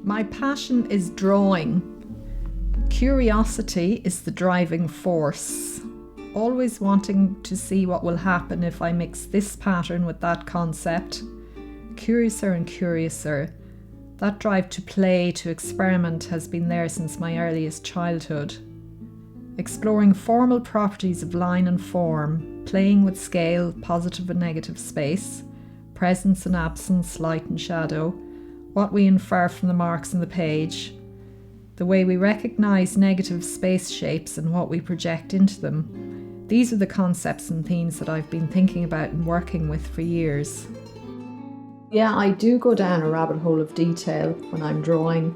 My passion is drawing. Curiosity is the driving force. Always wanting to see what will happen if I mix this pattern with that concept. Curiouser and curiouser. That drive to play, to experiment has been there since my earliest childhood. Exploring formal properties of line and form, playing with scale, positive and negative space, presence and absence, light and shadow, what we infer from the marks on the page, the way we recognise negative space shapes and what we project into them. These are the concepts and themes that I've been thinking about and working with for years. Yeah, I do go down a rabbit hole of detail when I'm drawing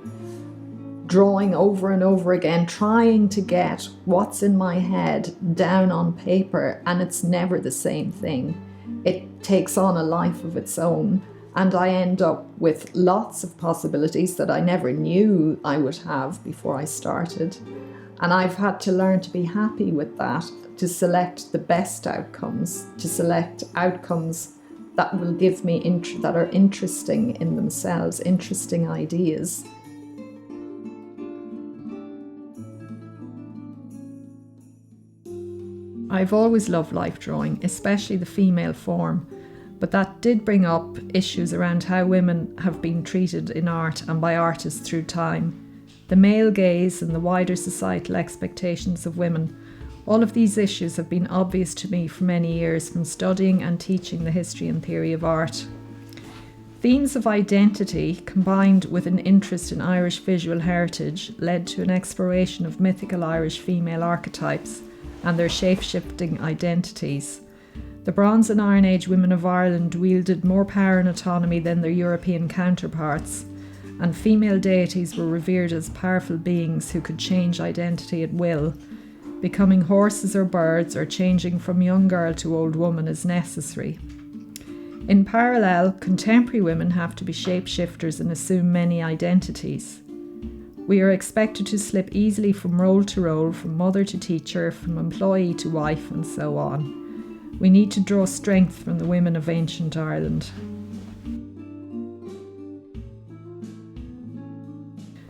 over and over again, trying to get what's in my head down on paper, and it's never the same thing. It takes on a life of its own, and I end up with lots of possibilities that I never knew I would have before I started. And I've had to learn to be happy with that, to select the best outcomes, to select outcomes that will give me that are interesting in themselves, interesting ideas. I've always loved life drawing, especially the female form, but that did bring up issues around how women have been treated in art and by artists through time. The male gaze and the wider societal expectations of women. All of these issues have been obvious to me for many years from studying and teaching the history and theory of art. Themes of identity, combined with an interest in Irish visual heritage, led to an exploration of mythical Irish female archetypes and their shape-shifting identities. The Bronze and Iron Age women of Ireland wielded more power and autonomy than their European counterparts, and female deities were revered as powerful beings who could change identity at will, becoming horses or birds or changing from young girl to old woman as necessary. In parallel, contemporary women have to be shapeshifters and assume many identities. We are expected to slip easily from role to role, from mother to teacher, from employee to wife, and so on. We need to draw strength from the women of ancient Ireland.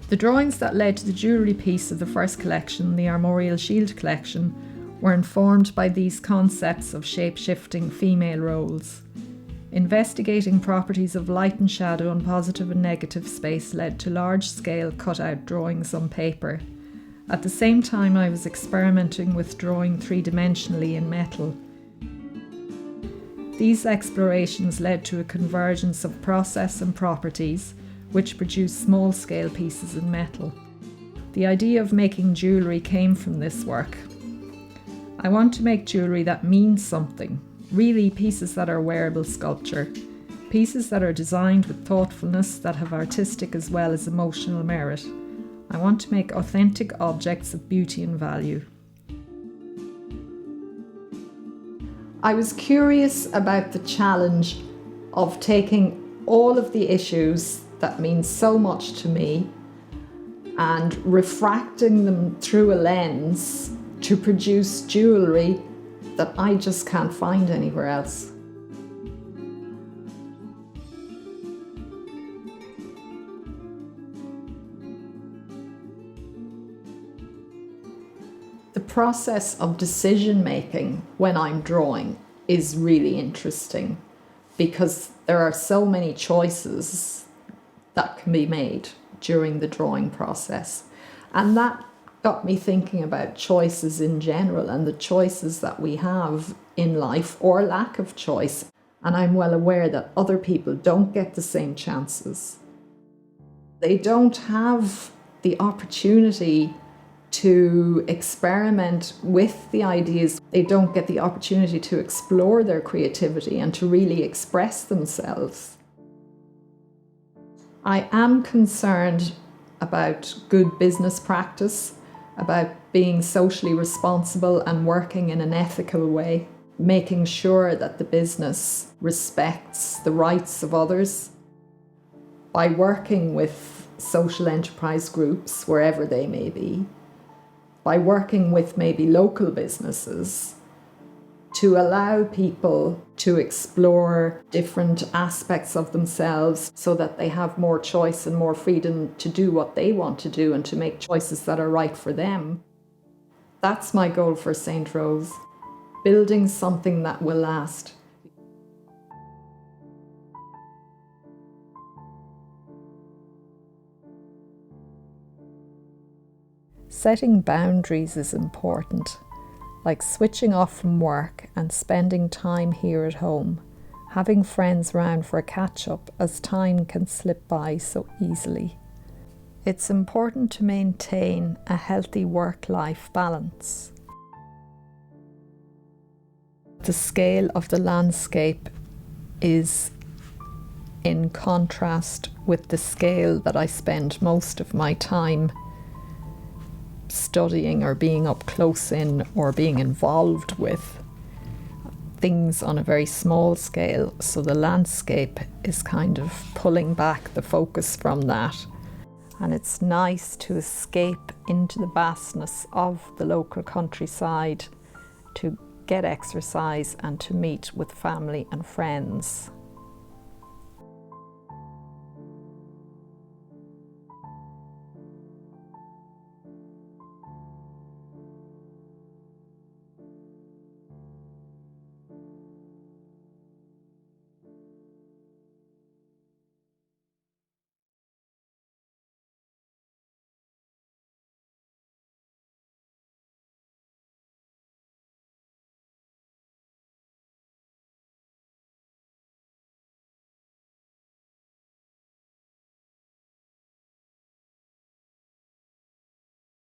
The drawings that led to the jewellery piece of the first collection, the Armorial Shield collection, were informed by these concepts of shape-shifting female roles. Investigating properties of light and shadow and positive and negative space led to large-scale cut-out drawings on paper. At the same time, I was experimenting with drawing three-dimensionally in metal. These explorations led to a convergence of process and properties, which produced small-scale pieces in metal. The idea of making jewellery came from this work. I want to make jewellery that means something. Really, pieces that are wearable sculpture, pieces that are designed with thoughtfulness, that have artistic as well as emotional merit. I want to make authentic objects of beauty and value. I was curious about the challenge of taking all of the issues that mean so much to me and refracting them through a lens to produce jewellery that I just can't find anywhere else. The process of decision making when I'm drawing is really interesting because there are so many choices that can be made during the drawing process. And that got me thinking about choices in general and the choices that we have in life or lack of choice. And I'm well aware that other people don't get the same chances. They don't have the opportunity to experiment with the ideas. They don't get the opportunity to explore their creativity and to really express themselves. I am concerned about good business practice, about being socially responsible and working in an ethical way, making sure that the business respects the rights of others. By working with social enterprise groups, wherever they may be, by working with maybe local businesses, to allow people to explore different aspects of themselves so that they have more choice and more freedom to do what they want to do and to make choices that are right for them. That's my goal for St Rose, building something that will last. Setting boundaries is important, like switching off from work and spending time here at home, having friends round for a catch-up as time can slip by so easily. It's important to maintain a healthy work-life balance. The scale of the landscape is in contrast with the scale that I spend most of my time studying or being up close in or being involved with things on a very small scale. So the landscape is kind of pulling back the focus from that. And it's nice to escape into the vastness of the local countryside, to get exercise and to meet with family and friends.